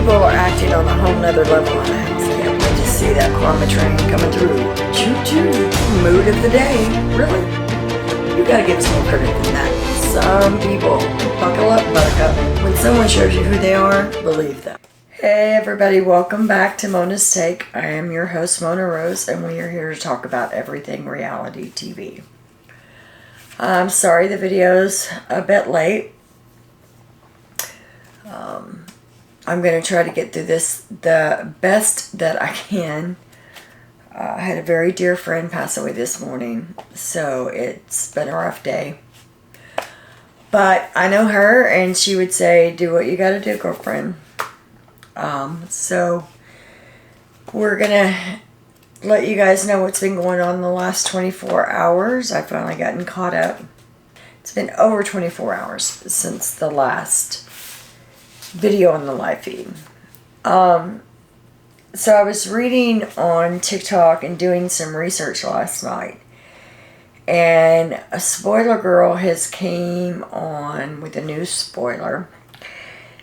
people are acting on a whole nother level on that. Can't wait to see that karma train coming through. Choo-choo. Mood of the day. Really? You gotta give us more credit than that. Some people, buckle up, buttercup. When someone shows you who they are, believe them. Hey everybody, welcome back to Mona's Take. I am your host, Mona Rose, and we are here to talk about everything reality TV. I'm sorry the video's a bit late. I'm going to try to get through this the best that I can. I had a very dear friend pass away this morning, so it's been a rough day. But I know her, and she would say, do what you got to do, girlfriend. So we're going to let you guys know what's been going on in the last 24 hours. I've finally gotten caught up. It's been over 24 hours since the last video on the live feed. So I was reading on TikTok and doing some research last night, and a spoiler girl has came on with a new spoiler.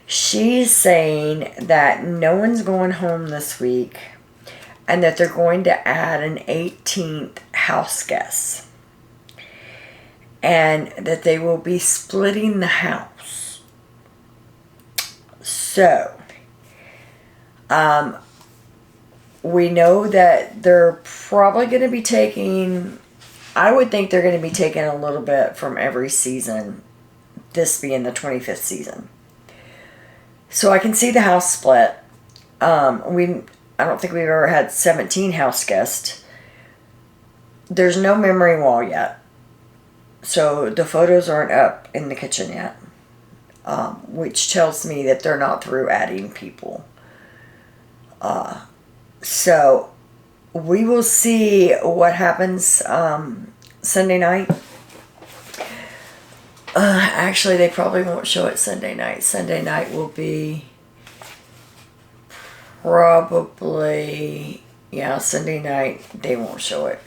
She's saying that no one's going home this week and that they're going to add an 18th house guest, and that they will be splitting the house. So, we know that they're probably going to be taking, I would think they're going to be taking a little bit from every season, this being the 25th season. So I can see the house split. I don't think we've ever had 17 house guests. There's no memory wall yet. So the photos aren't up in the kitchen yet. Which tells me that they're not through adding people. So we will see what happens Sunday night. Actually, they probably won't show it Sunday night. Sunday night will be probably, Sunday night they won't show it.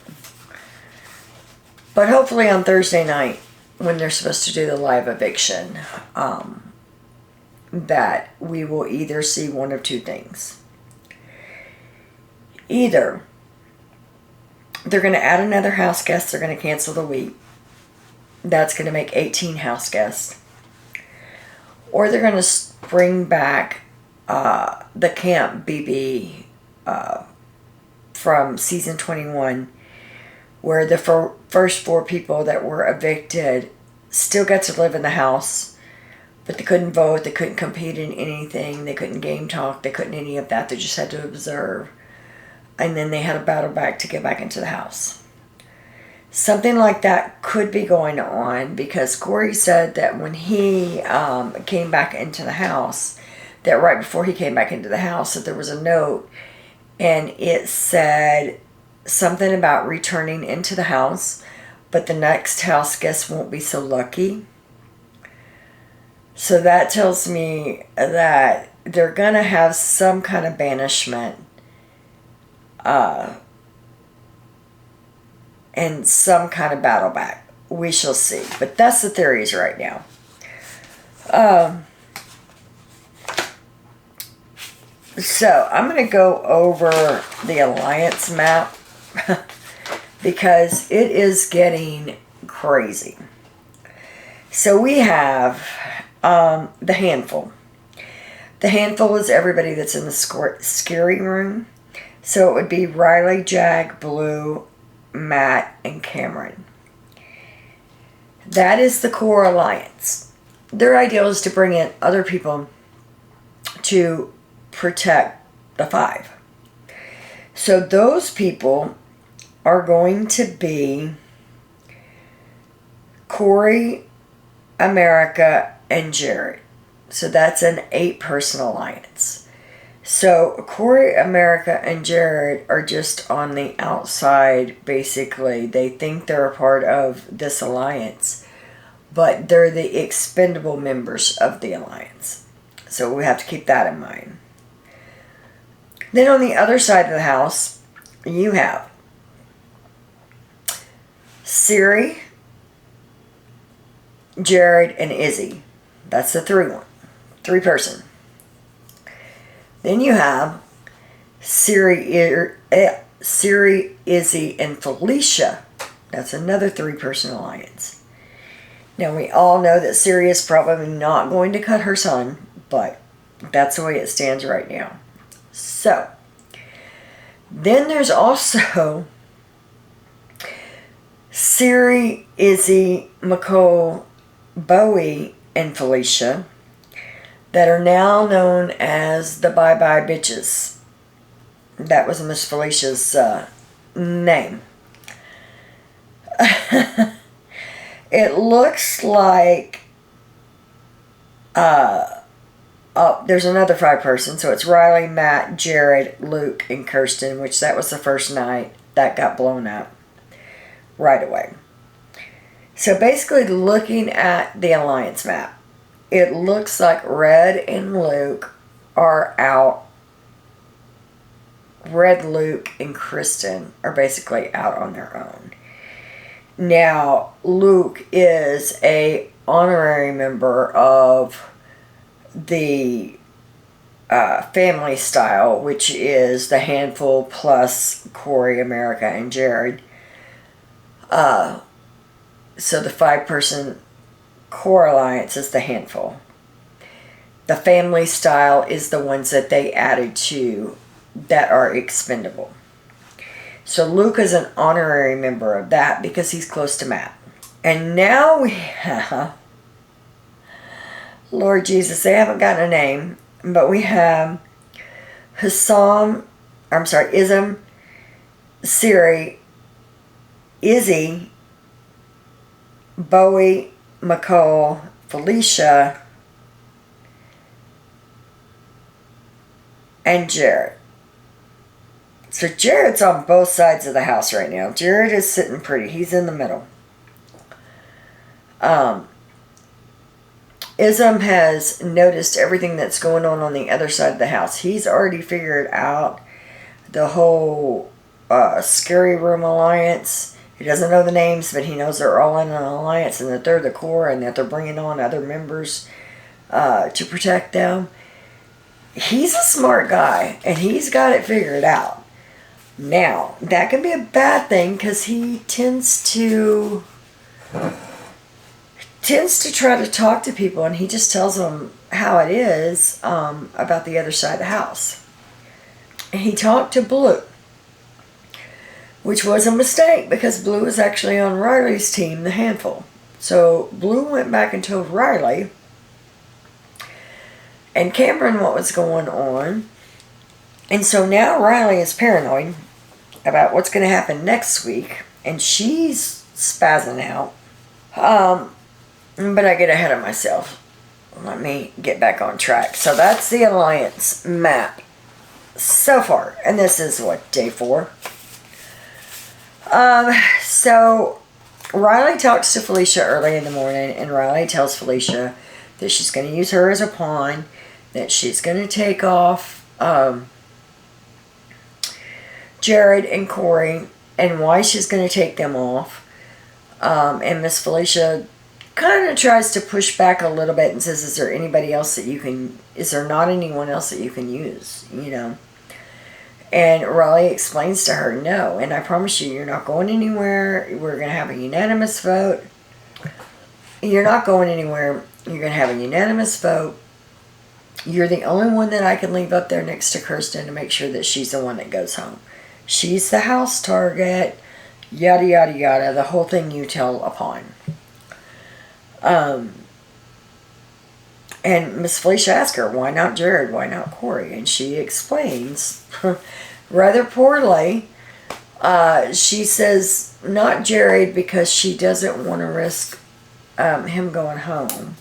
But hopefully on Thursday night, when they're supposed to do the live eviction, that we will either see one of two things. Either they're going to add another house guest, they're going to cancel the week. That's going to make 18 house guests. Or they're going to bring back the Camp BB from season 21, where the first 4 people that were evicted still got to live in the house, but they couldn't vote, they couldn't compete in anything, they couldn't game talk, they couldn't any of that, they just had to observe. And then they had a battle back to get back into the house. Something like that could be going on, because Corey said that when he came back into the house, that right before he came back into the house, that there was a note, and it said something about returning into the house, but the next house guest won't be so lucky. So that tells me that they're going to have some kind of banishment and some kind of battle back. We shall see. But that's the theories right now. So I'm going to go over the alliance map because it is getting crazy. So we have the handful. The handful is everybody that's in the scary room. So it would be Riley, Jag, Blue, Matt, and Cameron. That is the core alliance. Their ideal is to bring in other people to protect the 5. So those people are going to be Corey, America, and Jared. So that's an 8-person alliance. So Corey, America, and Jared are just on the outside, basically. They think they're a part of this alliance, but they're the expendable members of the alliance. So we have to keep that in mind. Then on the other side of the house, you have Siri, Jared, and Izzy. That's the 3-person. Then you have Siri, Izzy, and Felicia. That's another 3-person alliance. Now, we all know that Siri is probably not going to cut her son, but that's the way it stands right now. So, then there's also Siri, Izzy, McCall, Bowie, and Felicia that are now known as the Bye Bye Bitches. That was Miss Felicia's name. It looks like there's another 5-person, so it's Riley, Matt, Jared, Luke, and Kirsten, which that was the first night that got blown up right away. So basically, looking at the alliance map, it looks like Red and Luke are out. Red, Luke, and Kristen are basically out on their own. Now, Luke is a honorary member of the family style, which is the handful plus Corey, America, and Jared. So the 5-person core alliance is the handful. The family style is the ones that they added to that are expendable. So Luke is an honorary member of that because he's close to Matt. And now we have, Lord Jesus, they haven't gotten a name, but we have Ism, Siri, Izzy, Bowie, McCall, Felicia, and Jared. So Jared's on both sides of the house right now. Jared is sitting pretty. He's in the middle. Ism has noticed everything that's going on the other side of the house. He's already figured out the whole Scary Room Alliance. He doesn't know the names, but he knows they're all in an alliance and that they're the core and that they're bringing on other members to protect them. He's a smart guy, and he's got it figured out. Now, that can be a bad thing because he tends to try to talk to people, and he just tells them how it is about the other side of the house. And he talked to Blue, which was a mistake because Blue was actually on Riley's team, the handful. So Blue went back and told Riley and Cameron what was going on. And so now Riley is paranoid about what's going to happen next week, and she's spazzing out. But I get ahead of myself. Let me get back on track. So that's the alliance map so far, and this is what, day 4. So Riley talks to Felicia early in the morning, and Riley tells Felicia that she's going to use her as a pawn, that she's going to take off Jared and Corey, and why she's going to take them off. And Miss Felicia kind of tries to push back a little bit and says, is there anybody else that you can, is there not anyone else that you can use, you know? And Riley explains to her, no, and I promise you, you're not going anywhere. We're going to have a unanimous vote. You're not going anywhere. You're going to have a unanimous vote. You're the only one that I can leave up there next to Kirsten to make sure that she's the one that goes home. She's the house target, yada, yada, yada, the whole thing you tell upon. And Miss Felicia asks her, why not Jared? Why not Corey? And she explains rather poorly. She says not Jared because she doesn't want to risk him going home.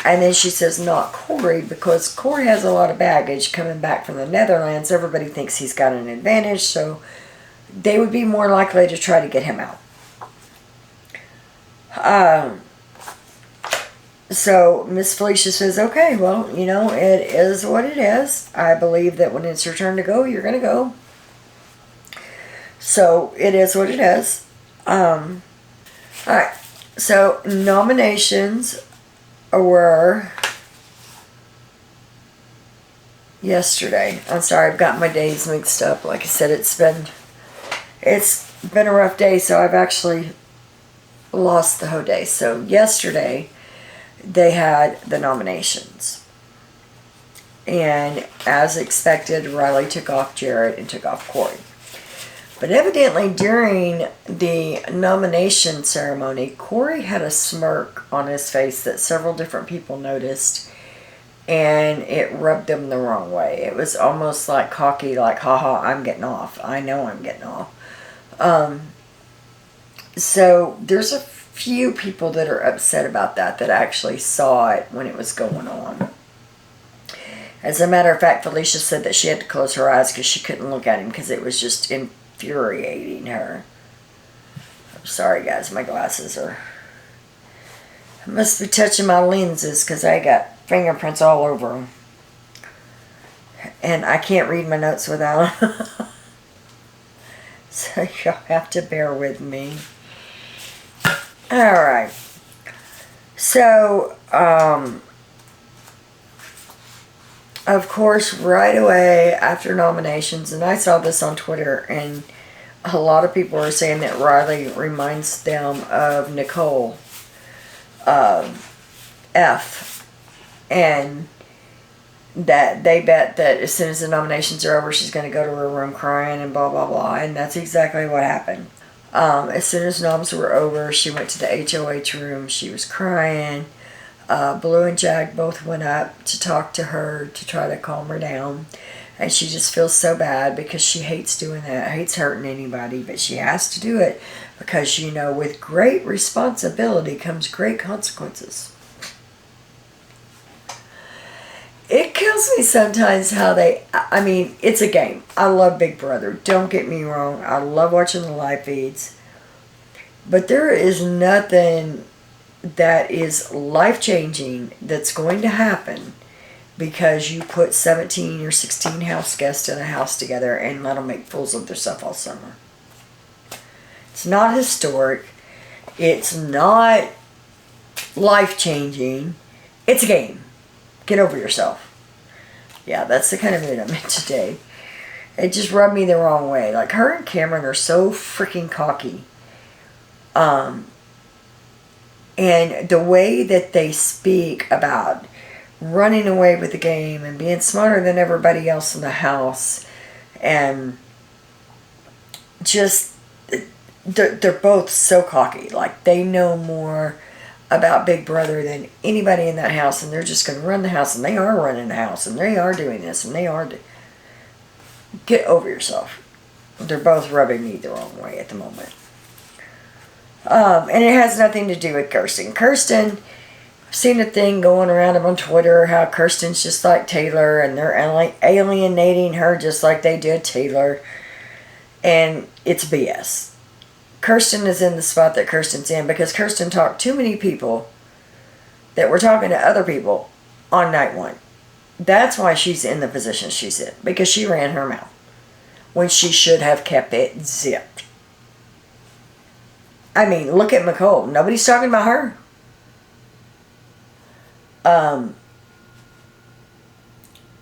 And then she says not Corey because Corey has a lot of baggage coming back from the Netherlands. Everybody thinks he's got an advantage, so they would be more likely to try to get him out. So Miss Felicia says, okay, well, you know, it is what it is. I believe that when it's your turn to go, you're going to go. So it is what it is. Alright, so nominations were yesterday. I'm sorry, I've got my days mixed up. Like I said, it's been a rough day, so I've actually lost the whole day. So yesterday, they had the nominations. And as expected, Riley took off Jared and took off Corey. But evidently during the nomination ceremony, Corey had a smirk on his face that several different people noticed, and it rubbed them the wrong way. It was almost like cocky, like, haha, I'm getting off. I know I'm getting off. So there's a few people that are upset about that actually saw it when it was going on. As a matter of fact, Felicia said that she had to close her eyes because she couldn't look at him because it was just infuriating her. I'm sorry, guys. My glasses are... I must be touching my lenses because I got fingerprints all over them. And I can't read my notes without them. So you'll have to bear with me. Alright. So, of course, right away after nominations, and I saw this on Twitter, and a lot of people are saying that Riley reminds them of Nicole F. And that they bet that as soon as the nominations are over, she's going to go to her room crying and blah, blah, blah. And that's exactly what happened. As soon as noms were over, she went to the HOH room. She was crying. Blue and Jag both went up to talk to her to try to calm her down. And she just feels so bad because she hates doing that, hates hurting anybody, but she has to do it because, you know, with great responsibility comes great consequences. It kills me sometimes how I mean, it's a game. I love Big Brother. Don't get me wrong. I love watching the live feeds. But there is nothing that is life-changing that's going to happen because you put 17 or 16 house guests in a house together and let them make fools of themselves all summer. It's not historic. It's not life-changing. It's a game. Get over yourself. Yeah, that's the kind of mood I'm in today. It just rubbed me the wrong way. Like, her and Cameron are so freaking cocky. And the way that they speak about running away with the game and being smarter than everybody else in the house. And just, they're both so cocky. Like, they know more about Big Brother than anybody in that house, and they're just going to run the house, and they are running the house, and they are doing this, and they are... Get over yourself. They're both rubbing me the wrong way at the moment. And it has nothing to do with Kirsten. Kirsten, I've seen a thing going around on Twitter how Kirsten's just like Taylor, and they're alienating her just like they did Taylor, and it's BS. Kirsten is in the spot that Kirsten's in because Kirsten talked too many people that were talking to other people on night one. That's why she's in the position she's in, because she ran her mouth when she should have kept it zipped. I mean, look at Nicole. Nobody's talking about her.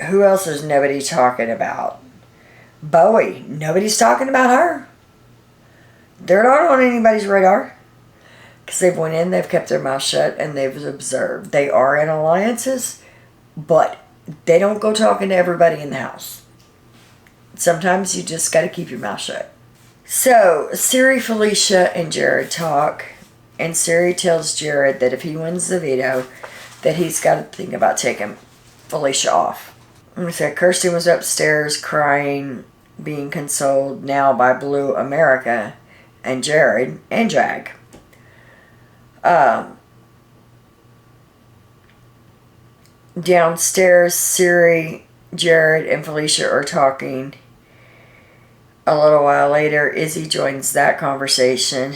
Who else is nobody talking about? Bowie. Nobody's talking about her. They're not on anybody's radar. Because they've went in, they've kept their mouth shut, and they've observed. They are in alliances, but they don't go talking to everybody in the house. Sometimes you just got to keep your mouth shut. So, Siri, Felicia, and Jared talk, and Siri tells Jared that if he wins the veto, that he's got to think about taking Felicia off. And so Kirsten was upstairs crying, being consoled now by Blue America and Jared and Jag. Downstairs, Siri, Jared, and Felicia are talking. A little while later, Izzy joins that conversation.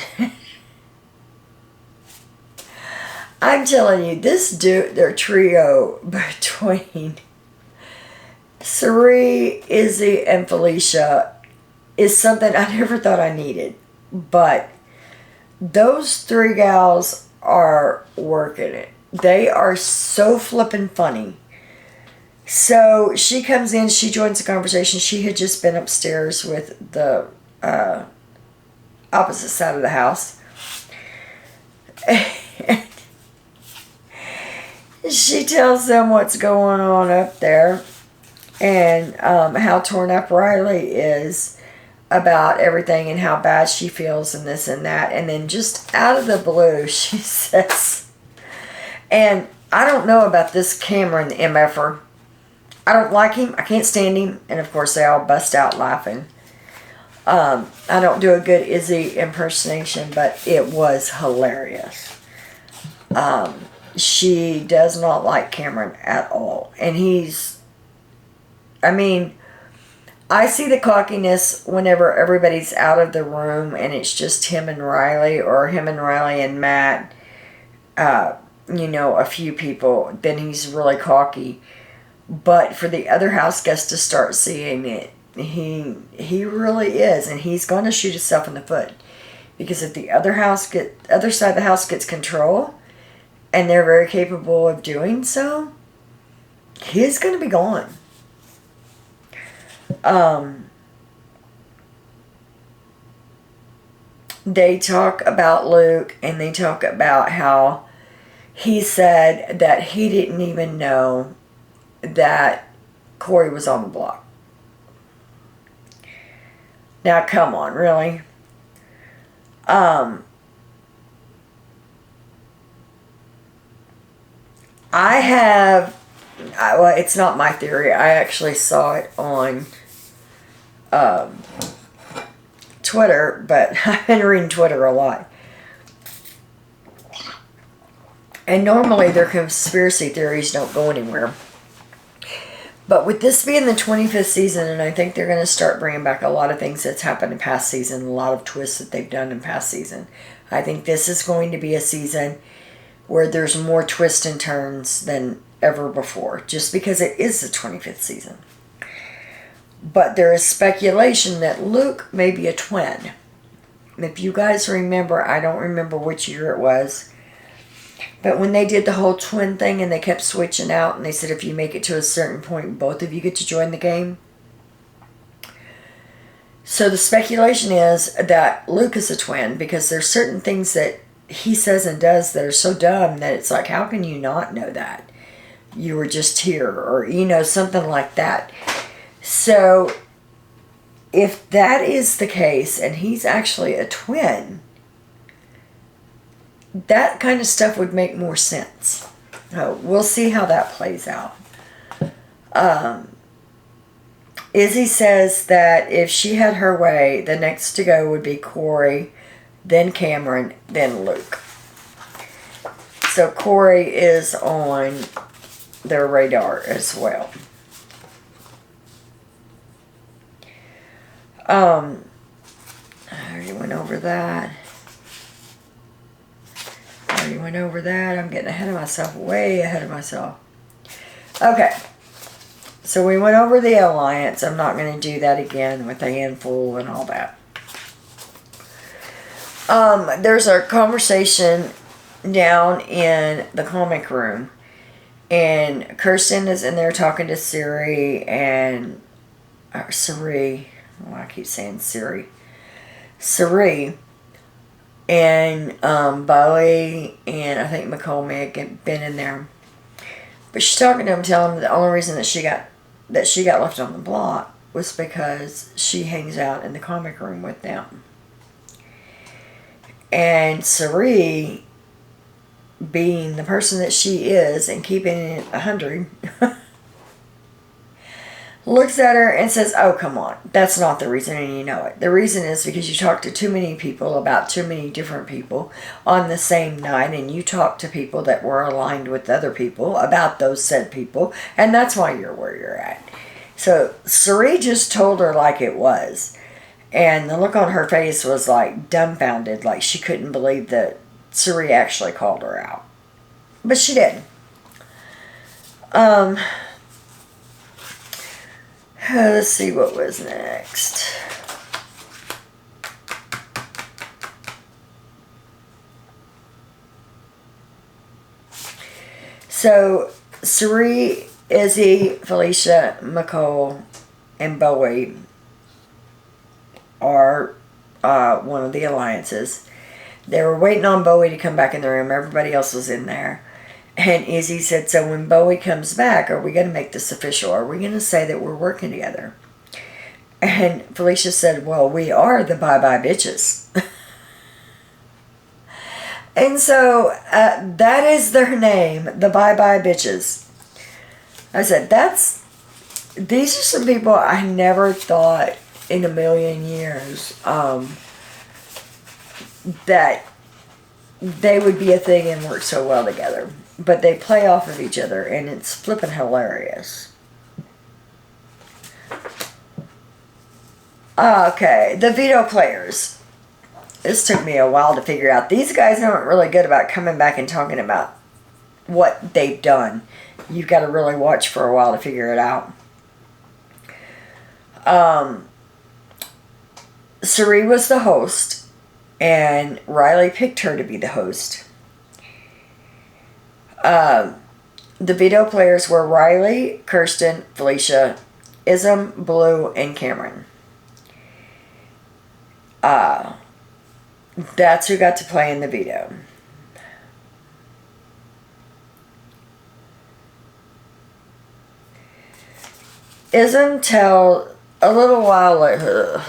I'm telling you, their trio between Siri, Izzy, and Felicia is something I never thought I needed. But those three gals are working it. They are so flippin' funny. So she comes in, she joins the conversation. She had just been upstairs with the opposite side of the house. She tells them what's going on up there and how torn up Riley is about everything and how bad she feels and this and that. And then just out of the blue, she says, and I don't know about this Cameron MFer. I don't like him. I can't stand him. And of course, they all bust out laughing. I don't do a good Izzy impersonation, but it was hilarious. She does not like Cameron at all. And I see the cockiness whenever everybody's out of the room and it's just him and Riley, or him and Riley and Matt, a few people, then he's really cocky. But for the other house guests to start seeing it, he really is, and he's going to shoot himself in the foot. Because if the other side of the house gets control, and they're very capable of doing so, he's going to be gone. They talk about Luke, and they talk about how he said that he didn't even know that Corey was on the block. Now, come on, really? Well, it's not my theory. I actually saw it on Twitter, but I've been reading Twitter a lot. And normally their conspiracy theories don't go anywhere. But with this being the 25th season, and I think they're going to start bringing back a lot of things that's happened in past season, a lot of twists that they've done in past season. I think this is going to be a season where there's more twists and turns than ever before, just because it is the 25th season. But there is speculation that Luke may be a twin. If you guys remember, I don't remember which year it was, but when they did the whole twin thing and they kept switching out and they said if you make it to a certain point, both of you get to join the game. So the speculation is that Luke is a twin because there's certain things that he says and does that are so dumb that it's like, how can you not know that? You were just here, or, something like that. So if that is the case and he's actually a twin, that kind of stuff would make more sense. We'll see how that plays out. Izzy says that if she had her way, the next to go would be Corey, then Cameron, then Luke. So Corey is on their radar as well. I already went over that. I'm getting ahead of myself, way ahead of myself. Okay. So we went over the alliance. I'm not going to do that again with a handful and all that. There's a conversation down in the comic room. And Kirsten is in there talking to Siri and... Siri. Oh, I keep saying Siri. Siri. And Bowie and I think Nicole may have been in there. But she's talking to him, telling him the only reason that she got left on the block was because she hangs out in the comic room with them. And Siri, being the person that she is and keeping it 100, looks at her and says, oh, come on, that's not the reason, and you know it. The reason is because you talk to too many people about too many different people on the same night, and you talk to people that were aligned with other people about those said people, and that's why you're where you're at. So Sari just told her like it was, and the look on her face was like dumbfounded, like she couldn't believe that Sari actually called her out. But she did. Let's see what was next. So, Sari Izzy, Felicia, McCole, and Bowie are one of the alliances. They were waiting on Bowie to come back in the room. Everybody else was in there. And Izzy said, so when Bowie comes back, are we going to make this official? Are we going to say that we're working together? And Felicia said, well, we are the bye-bye bitches. And so that is their name, the bye-bye bitches. I said, these are some people I never thought in a million years that they would be a thing and work so well together. But they play off of each other, and it's flippin' hilarious. Okay, the veto players. This took me a while to figure out. These guys aren't really good about coming back and talking about what they've done. You've got to really watch for a while to figure it out. Sari was the host, and Riley picked her to be the host. The veto players were Riley, Kirsten, Felicia, Ism, Blue, and Cameron. That's who got to play in the veto. Ism tell a little while later,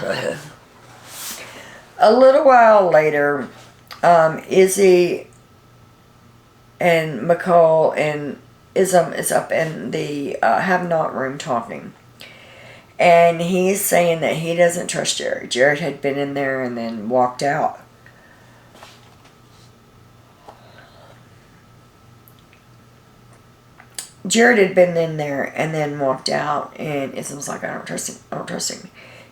Izzy and McCall and Ism is up in the have not room talking. And he's saying that he doesn't trust Jared. Jared had been in there and then walked out. Jared had been in there and then walked out, and Ism's like, I don't trust him. I don't trust him.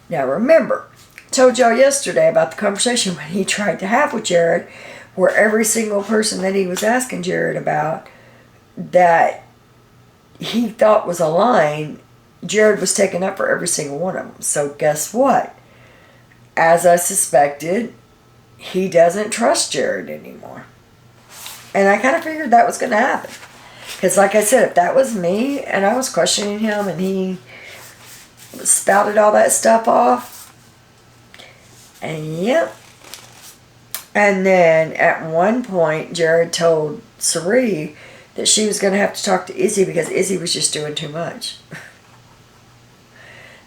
Now remember, I told y'all yesterday about the conversation when he tried to have with Jared, where every single person that he was asking Jared about that he thought was a line, Jared was taking up for every single one of them. So guess what? As I suspected, he doesn't trust Jared anymore. And I kind of figured that was going to happen. Because like I said, if that was me and I was questioning him and he spouted all that stuff off, and yep. And then at one point, Jared told Sari that she was going to have to talk to Izzy because Izzy was just doing too much.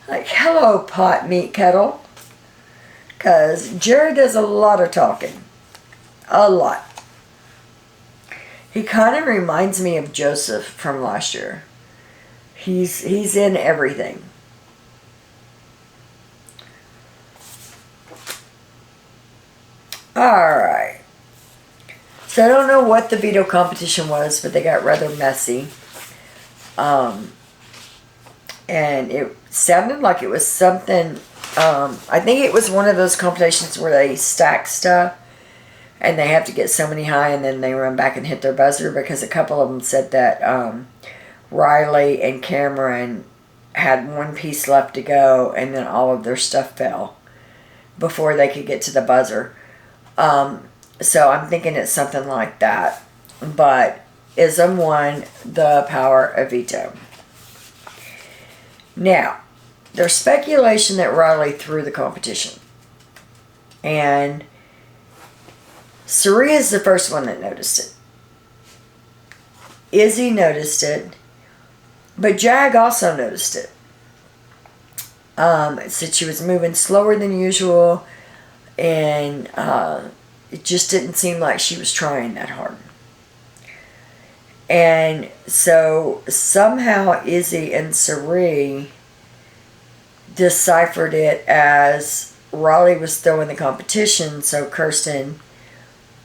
Like, hello, pot meat kettle. Because Jared does a lot of talking. A lot. He kind of reminds me of Joseph from last year. He's in everything. Alright. So I don't know what the veto competition was, but they got rather messy. And it sounded like it was something, I think it was one of those competitions where they stack stuff and they have to get so many high and then they run back and hit their buzzer, because a couple of them said that Riley and Cameron had one piece left to go and then all of their stuff fell before they could get to the buzzer. So I'm thinking it's something like that. But Ism won the power of veto. Now, there's speculation that Riley threw the competition. And Sari is the first one that noticed it. Izzy noticed it. But Jag also noticed it. Said she was moving slower than usual. And it just didn't seem like she was trying that hard. And so somehow Izzy and Sari deciphered it as Riley was throwing the competition so Kirsten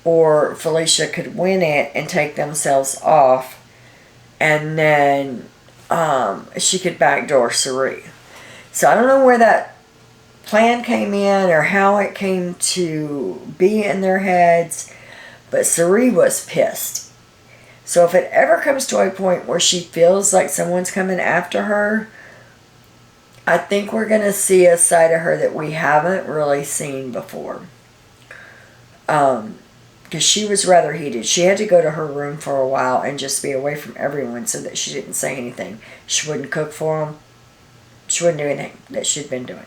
or Felicia could win it and take themselves off, and then she could backdoor Sari. So I don't know where that plan came in or how it came to be in their heads, but Sari was pissed. So if it ever comes to a point where she feels like someone's coming after her, I think we're going to see a side of her that we haven't really seen before. because she was rather heated. She had to go to her room for a while and just be away from everyone so that she didn't say anything. She wouldn't cook for them. She wouldn't do anything that she'd been doing.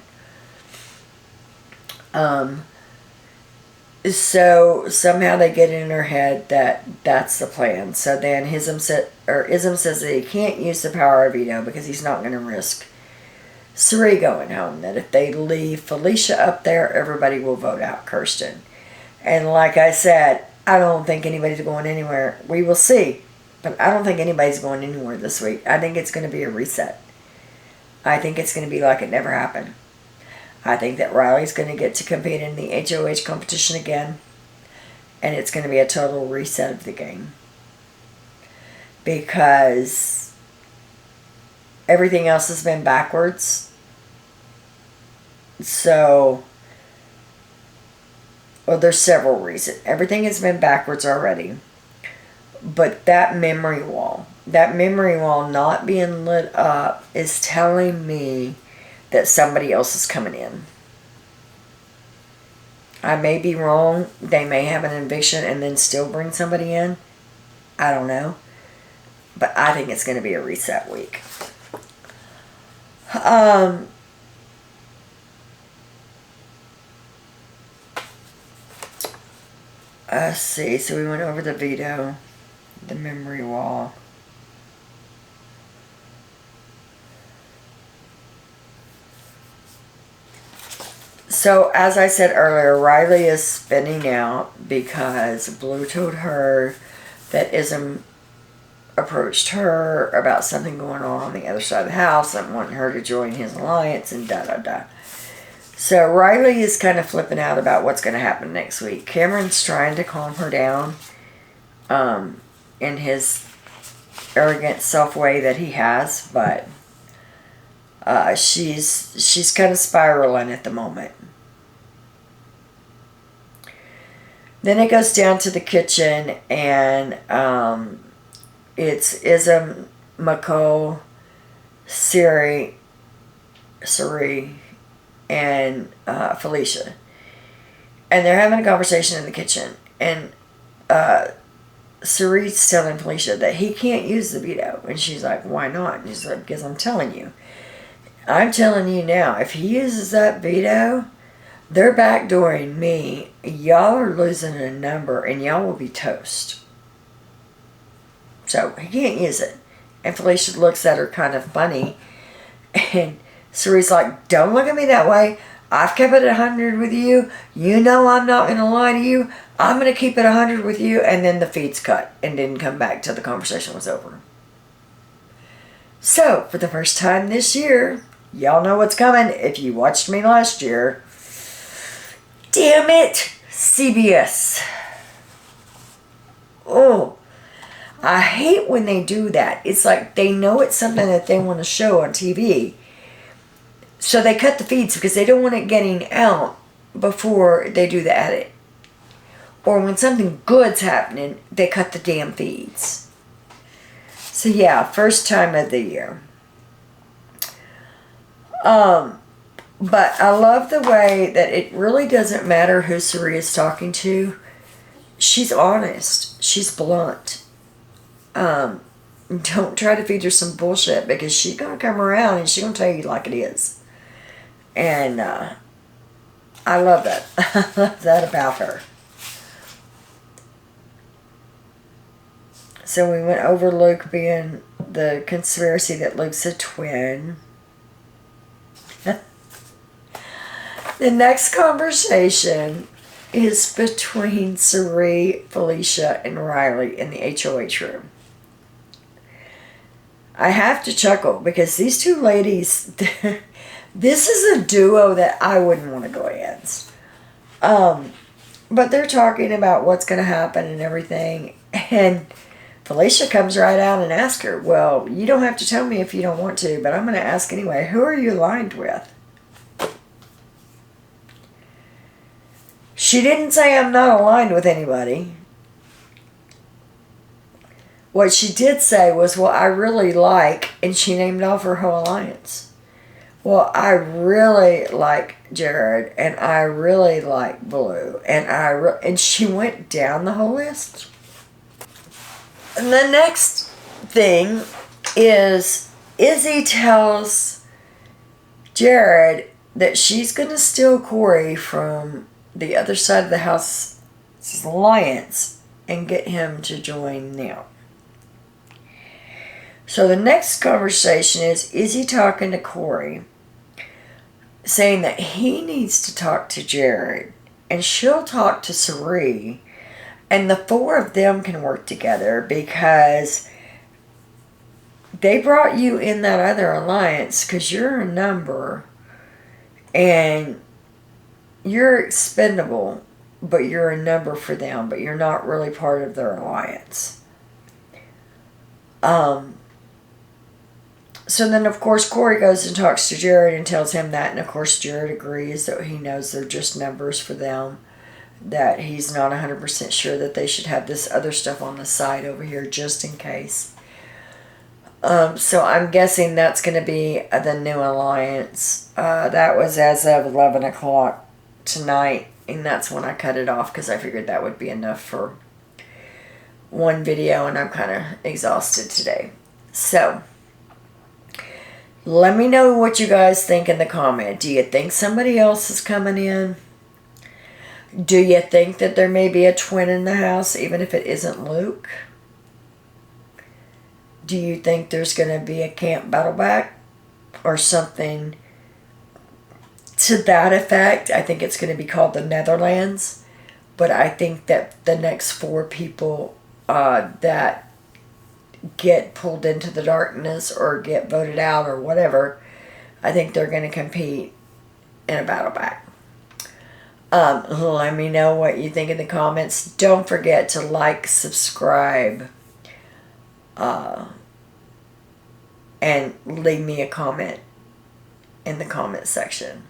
So somehow they get in her head that that's the plan. So then Ism says that he can't use the power of veto because he's not going to risk Suri going home. That if they leave Felicia up there, everybody will vote out Kirsten. And like I said, I don't think anybody's going anywhere. We will see. But I don't think anybody's going anywhere this week. I think it's going to be a reset. I think it's going to be like it never happened. I think that Riley's going to get to compete in the HOH competition again. And it's going to be a total reset of the game. Because everything else has been backwards. So, well, there's several reasons. Everything has been backwards already. But that memory wall not being lit up is telling me that somebody else is coming in. I may be wrong. They may have an eviction and then still bring somebody in. I don't know. But I think it's going to be a reset week. Let's see. So we went over the veto, the memory wall. So, as I said earlier, Riley is spinning out because Blue told her that Ism approached her about something going on the other side of the house and wanting her to join his alliance and da-da-da. So, Riley is kind of flipping out about what's going to happen next week. Cameron's trying to calm her down in his arrogant self-way that he has, but she's kind of spiraling at the moment. Then it goes down to the kitchen, and it's Ism, McCall, Suri, and Felicia. And they're having a conversation in the kitchen. And Suri's telling Felicia that he can't use the veto. And she's like, why not? And he's like, because I'm telling you now, if he uses that veto, they're backdooring me. Y'all are losing a number and y'all will be toast. So he can't use it. And Felicia looks at her kind of funny. And Suri's like, don't look at me that way. I've kept it 100 with you. You know I'm not going to lie to you. I'm going to keep it 100 with you. And then the feed's cut and didn't come back till the conversation was over. So, for the first time this year, y'all know what's coming if you watched me last year. Damn it, CBS. Oh, I hate when they do that. It's like they know it's something that they want to show on TV. So they cut the feeds because they don't want it getting out before they do the edit. Or when something good's happening, they cut the damn feeds. So yeah, first time of the year. But I love the way that it really doesn't matter who Suri is talking to. She's honest. She's blunt. Don't try to feed her some bullshit because she's going to come around and she's going to tell you like it is. And I love that. I love that about her. So we went over Luke being the conspiracy that Luke's a twin. The next conversation is between Suri, Felicia, and Riley in the HOH room. I have to chuckle because these two ladies, this is a duo that I wouldn't want to go against. But they're talking about what's going to happen and everything. And Felicia comes right out and asks her, well, you don't have to tell me if you don't want to, but I'm going to ask anyway. Who are you aligned with? She didn't say I'm not aligned with anybody. What she did say was, well, I really like, and she named off her whole alliance. Well, I really like Jared, and I really like Blue, and and she went down the whole list. And the next thing is Izzy tells Jared that she's going to steal Corey from the other side of the house's alliance and get him to join now. So the next conversation is Izzy talking to Corey, saying that he needs to talk to Jared, and she'll talk to Sari, and the four of them can work together because they brought you in that other alliance because you're a number and you're expendable, but you're a number for them, but you're not really part of their alliance. So then, of course, Corey goes and talks to Jared and tells him that. And, of course, Jared agrees that he knows they're just numbers for them. That he's not 100% sure that they should have this other stuff on the side over here just in case. So I'm guessing that's going to be the new alliance. That was as of 11 o'clock tonight. And that's when I cut it off because I figured that would be enough for one video. And I'm kind of exhausted today. So let me know what you guys think in the comment. Do you think somebody else is coming in? Do you think that there may be a twin in the house, even if it isn't Luke? Do you think there's going to be a camp battle back or something to that effect? I think it's going to be called the Netherlands. But I think that the next four people that get pulled into the darkness or get voted out or whatever, I think they're going to compete in a battle back. Let me know what you think in the comments. Don't forget to like, subscribe, and leave me a comment in the comment section.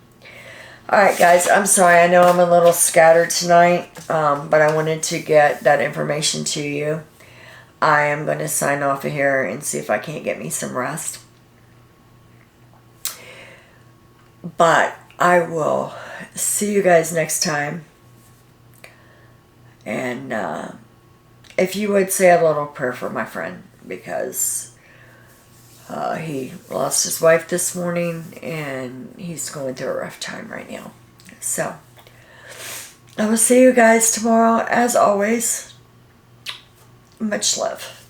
Alright guys, I'm sorry. I know I'm a little scattered tonight, but I wanted to get that information to you. I am going to sign off of here and see if I can't get me some rest. But I will see you guys next time. And if you would say a little prayer for my friend, because he lost his wife this morning and he's going through a rough time right now. So I will see you guys tomorrow. As always, much love.